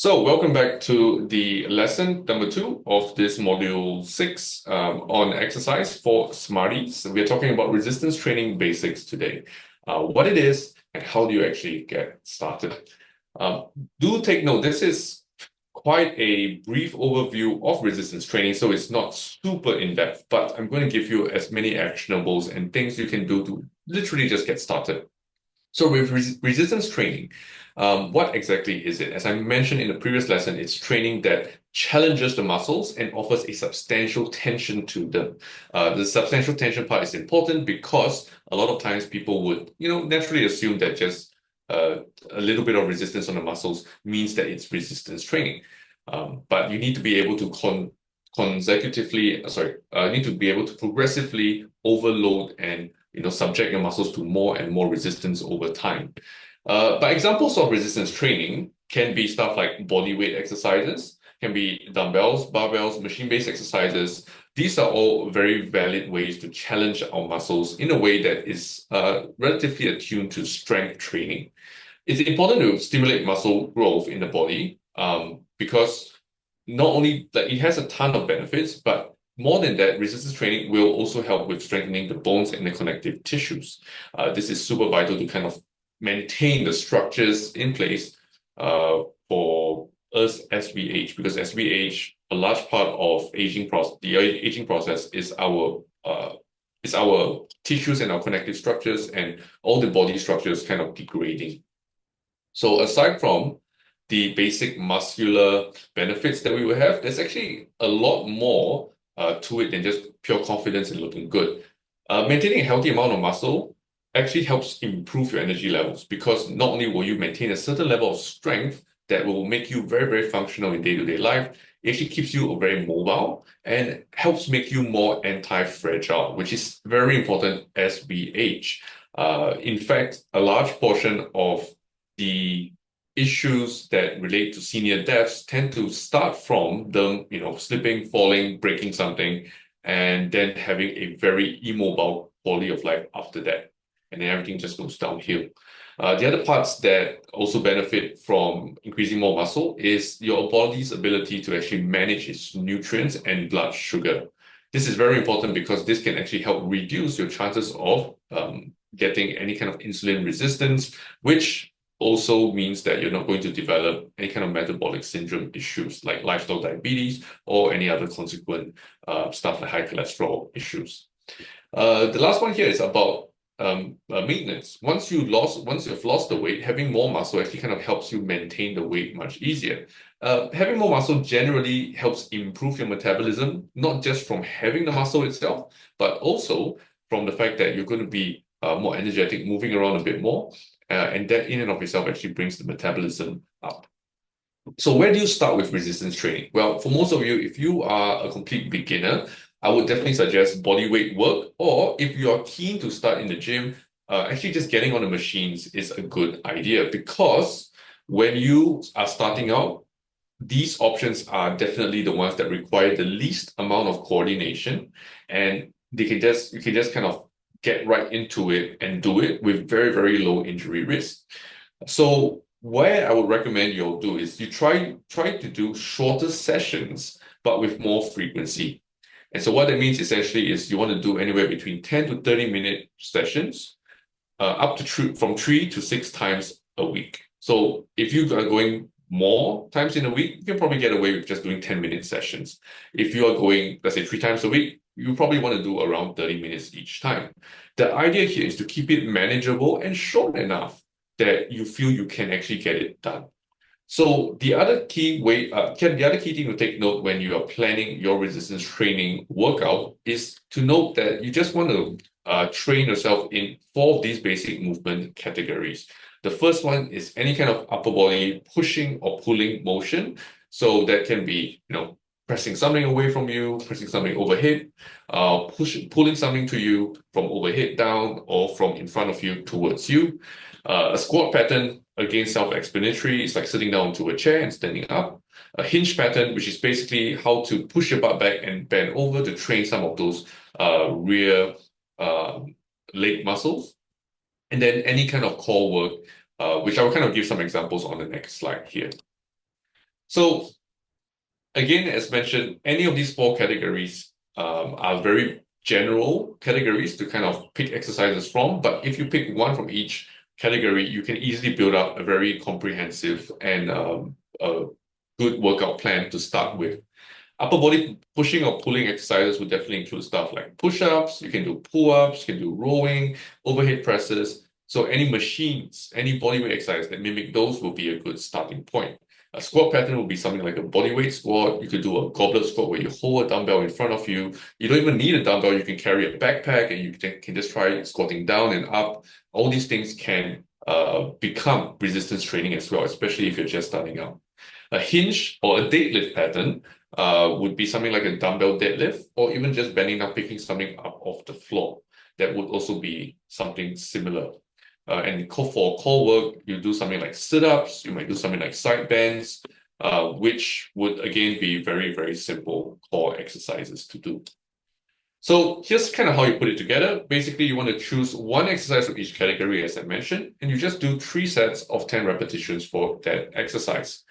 So, welcome back to the lesson number two of this module six on exercise for Smarties. We are talking about resistance training basics today, what it is and how do you actually get started. Um, do take note, this is quite a brief overview of resistance training, so it's not super in-depth, but I'm going to give you as many actionables and things you can do to literally just get started. So with resistance training, what exactly is it? As I mentioned in the previous lesson, it's training that challenges the muscles and offers a substantial tension to them. The substantial tension part is important because a lot of times people would, naturally assume that just uh, a little bit of resistance on the muscles means that it's resistance training. But you need to be able to need to be able to progressively overload and subject your muscles to more and more resistance over time. But examples of resistance training can be stuff like body weight exercises, can be dumbbells, barbells, machine-based exercises. These are all very valid ways to challenge our muscles in a way that is relatively attuned to strength training. It's important to stimulate muscle growth in the body because not only that it has a ton of benefits, but more than that, resistance training will also help with strengthening the bones and the connective tissues. This is super vital to kind of maintain the structures in place for us as we age, because as we age, a large part of the aging process is our tissues and our connective structures and all the body structures kind of degrading. So aside from the basic muscular benefits that we will have, there's actually a lot more to it than just pure confidence in looking good. Maintaining a healthy amount of muscle actually helps improve your energy levels because not only will you maintain a certain level of strength that will make you very, very functional in day-to-day life, it actually keeps you very mobile and helps make you more anti-fragile, which is very important as we age. In fact, a large portion of the issues that relate to senior deaths tend to start from them, slipping, falling, breaking something, and then having a very immobile quality of life after that. And then everything just goes downhill. The other parts that also benefit from increasing more muscle is your body's ability to actually manage its nutrients and blood sugar. This is very important because this can actually help reduce your chances of getting any kind of insulin resistance, which also means that you're not going to develop any kind of metabolic syndrome issues like lifestyle diabetes or any other consequent stuff like high cholesterol issues. The last one here is about maintenance. Once you've lost the weight, having more muscle actually kind of helps you maintain the weight much easier. Having more muscle generally helps improve your metabolism, not just from having the muscle itself, but also from the fact that you're going to be more energetic, moving around a bit more. And that in and of itself actually brings the metabolism up. So where do you start with resistance training? Well, for most of you, if you are a complete beginner, I would definitely suggest body weight work, or if you are keen to start in the gym, actually just getting on the machines is a good idea because when you are starting out, these options are definitely the ones that require the least amount of coordination, and you can just kind of get right into it and do it with very, very low injury risk. So where I would recommend you'll do is you try to do shorter sessions, but with more frequency. And so what that means essentially is you want to do anywhere between 10 to 30-minute sessions, up to from 3 to 6 times a week. So if you are going more times in a week, you can probably get away with just doing 10-minute sessions. If you are going, let's say 3 times a week, you probably want to do around 30 minutes each time. The idea here is to keep it manageable and short enough that you feel you can actually get it done. So the other key thing to take note when you are planning your resistance training workout is to note that you just want to train yourself in 4 of these basic movement categories. The first one is any kind of upper body pushing or pulling motion. So that can be, pressing something away from you, pressing something overhead, pulling something to you from overhead down or from in front of you towards you. A squat pattern, again, self-explanatory. It's like sitting down to a chair and standing up. A hinge pattern, which is basically how to push your butt back and bend over to train some of those rear leg muscles. And then any kind of core work, which I will kind of give some examples on the next slide here. So again, as mentioned, any of these four categories are very general categories to kind of pick exercises from. But if you pick one from each category, you can easily build up a very comprehensive and a good workout plan to start with. Upper body pushing or pulling exercises would definitely include stuff like push-ups, you can do pull-ups, you can do rowing, overhead presses. So any machines, any bodyweight exercise that mimic those will be a good starting point. A squat pattern will be something like a bodyweight squat. You could do a goblet squat where you hold a dumbbell in front of you. You don't even need a dumbbell. You can carry a backpack and you can just try squatting down and up. All these things can become resistance training as well, especially if you're just starting out. A hinge or a deadlift pattern would be something like a dumbbell deadlift, or even just bending down, picking something up off the floor. That would also be something similar. And for core work, you do something like sit-ups, you might do something like side bends, which would again be very, very simple core exercises to do. So here's kind of how you put it together. Basically, you want to choose one exercise from each category, as I mentioned, and you just do 3 sets of 10 repetitions for that exercise.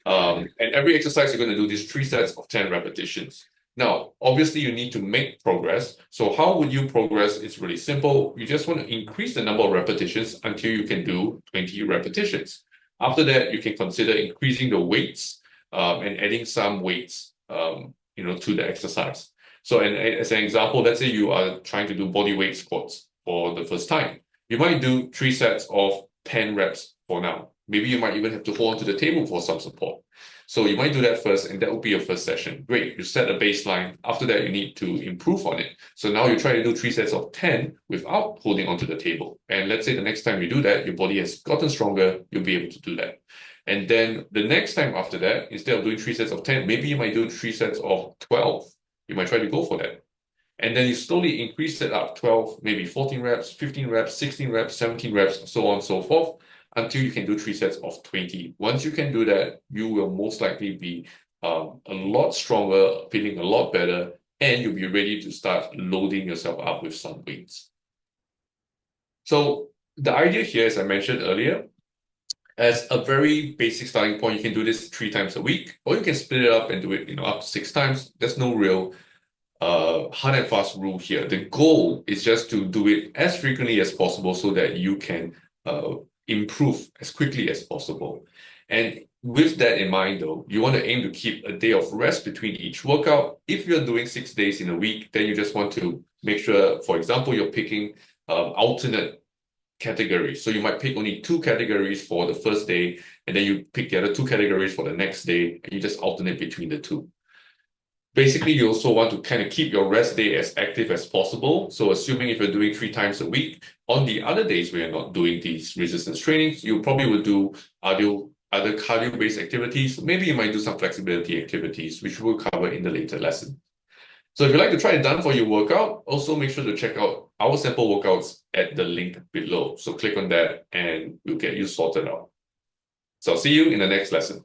And every exercise, you're going to do these 3 sets of 10 repetitions. Now, obviously, you need to make progress. So how would you progress? It's really simple. You just want to increase the number of repetitions until you can do 20 repetitions. After that, you can consider increasing the weights and adding some weights, to the exercise. So, and as an example, let's say you are trying to do body weight squats for the first time. You might do 3 sets of 10 reps for now. Maybe you might even have to hold onto the table for some support. So you might do that first, and that will be your first session. Great, you set a baseline. After that, you need to improve on it. So now you try to do 3 sets of 10 without holding onto the table. And let's say the next time you do that, your body has gotten stronger, you'll be able to do that. And then the next time after that, instead of doing 3 sets of 10, maybe you might do 3 sets of 12. You might try to go for that. And then you slowly increase it up 12, maybe 14 reps, 15 reps, 16 reps, 17 reps, so on and so forth, until you can do 3 sets of 20. Once you can do that, you will most likely be a lot stronger, feeling a lot better, and you'll be ready to start loading yourself up with some weights. So the idea here, as I mentioned earlier, as a very basic starting point, you can do this 3 times a week, or you can split it up and do it, up to 6 times. There's no real hard and fast rule here. The goal is just to do it as frequently as possible so that you can improve as quickly as possible. And with that in mind, though, you want to aim to keep a day of rest between each workout. If you're doing 6 days in a week, then you just want to make sure, for example, you're picking alternate categories. So you might pick only 2 categories for the first day, and then you pick the other 2 categories for the next day, and you just alternate between the two. Basically, you also want to kind of keep your rest day as active as possible. So assuming if you're doing 3 times a week, on the other days where you're not doing these resistance trainings, you probably would do other cardio-based activities. Maybe you might do some flexibility activities, which we'll cover in the later lesson. So if you'd like to try it done for your workout, also make sure to check out our sample workouts at the link below. So click on that and we'll get you sorted out. So I'll see you in the next lesson.